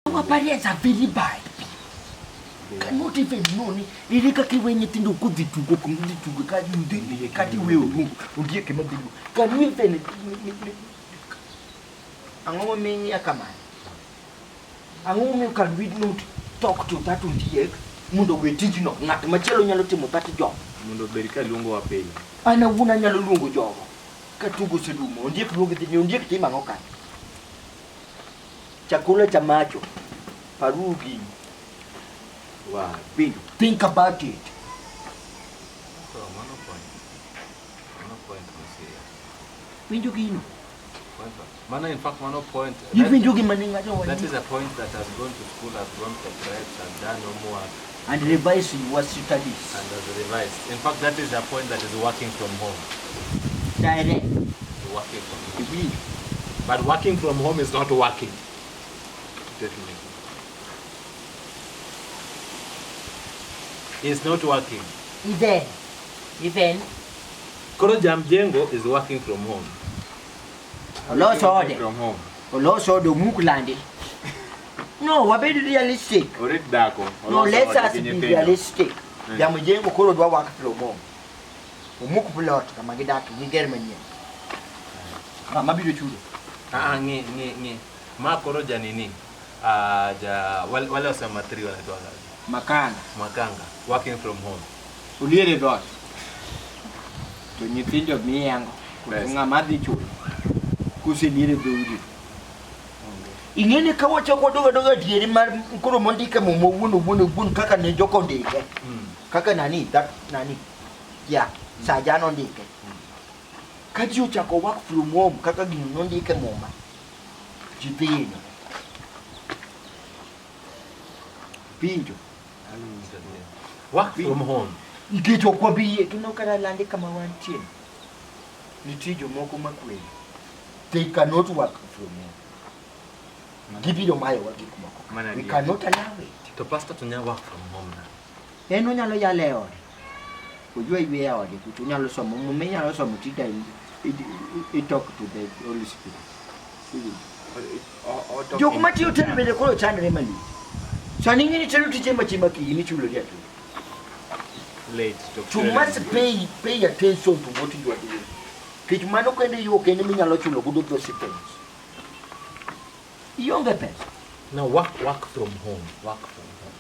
Our parents are very bad. Cannot even know ni ilika kiwenye tindo kuditugo kumditugo kati wewe ungie kama bidu can we even angomo menyi akamani angomo can we not talk to that untie mundo wetiji no ngat machelo nyalo timo that job mundo berika luongo wa piny ana wuna nyalo luongo jogo katugo sedumo untie luongo dhi untie tima ngoka chakula cha macho parugi. Wow. Think about it. So, one point, Winjugino. Mana, in fact, one point. That is a point that has gone to school, has gone to prep, and done homework. And revised what studies. And has revised. In fact, that is a point that is working from home. Direct. Working from home. But working from home is not working. Definitely. It's not working. Even. Koro Jamjengo is working from home. From home. Also, Mukulandi. No, we're very realistic. No, let's us be realistic. Jamjengo Koro do work from home. Mukupulot, Kamagida, Germany. Mabidu Chudo. Nye. Ma Koro Janini. Wale wasa material at all. Makanga, working from home. Uliere dot. To nyithindo miyango. Kunga madhi chulo. Kusidire beudi. Ingene kawacho ko doga diere mar koro mondike mo wuno kaka ne joko ndike. Kaka nani that nani. Yeah, sajano ndike. Kaji uchako work from home kaka gino ndike moma. Jipini. Pinjo. Work from home. Ikicho kwa biye tunokara lande kama wantie. Nitijo moko makweli. They cannot work from home. Give it my work moko. We cannot allow it. To pastor tunya work from home na. Eno nyalo ya leo. Kujua iwe ya wadi kutunyalo somo mumenya somo tita I talk to the Holy Spirit. Jokumati hotel bele ko chandre mali. Saningi ni chelu tichema chimaki ni chulo ya tu. Late. You must pay attention to what you are doing. Kijumano kwende yo kende minyalo chulo kudo those things. Younger person. Now work from home. Work from home.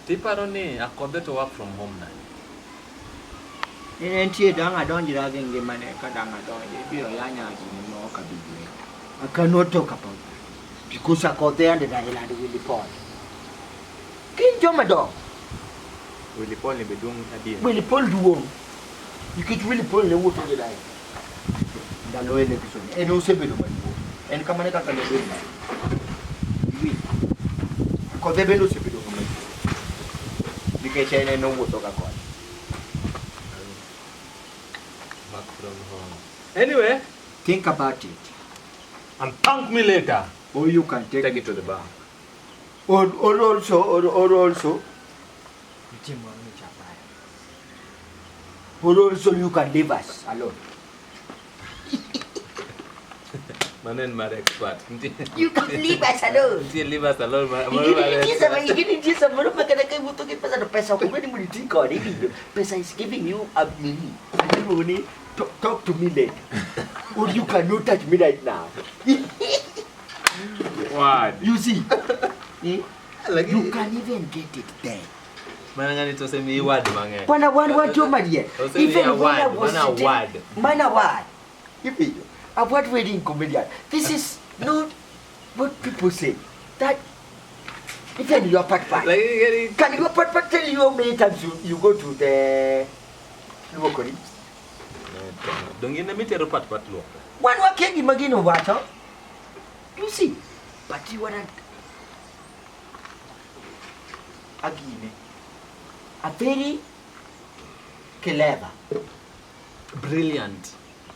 Tiparoni akonde to work from home na. Entie danga donjira genge mane kadanga donje biro yanya ni no kabidwe. I cannot talk about that because I got there and I land with the fall. King Jomado. Willy Paul ni bedung adia. Willy Paul duo. You could really pull the water the line. Da loe le kisoni. E no sebedo madu. En kamane kaka le bena. Oui. Ko debe no sebedo madu. Because I know what to go. Back from home. Anyway, think about it. And thank me later. Or you can take it to the bar. Or also, you can leave us alone. Manen my expert. You can leave us alone. Leave us alone. Pesa is giving you a money. Talk to me later. Or you cannot touch me right now. What? You see? You can even get it there. Manangani to say me word mange. Pana one to Maria. Even when I was sitting, mana word. If avoid wedding comedian. This is not what people say. That even your part. Can your part tell you how many times you go to the locally? Don't you meet a part look. One can imagine what? You see, but you want again a very clever, brilliant,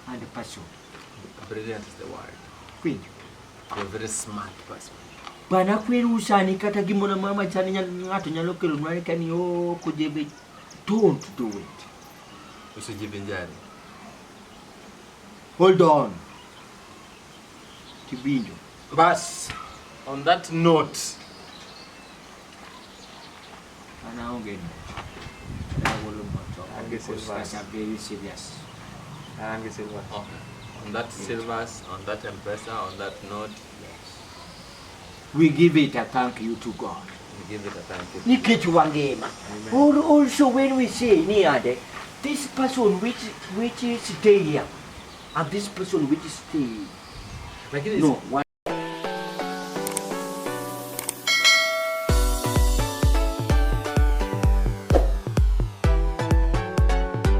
and person. Brilliant is the word. Queen, you're a very smart person. Bana kweli usani kata gimona mama chani ngato nyalokelo nwari kani yo kujebe. Don't do it. Usijivinjari. Hold on. Kibinjo. Bas, on that note, Anaonge. That's a very serious. On that silvers, on that M-Pesa, on that note. Yes. We give it a thank you to God. We give it a thank you. Nikitu wangema. Also when we say niade, this person which is stay here, and this person which is stay. No,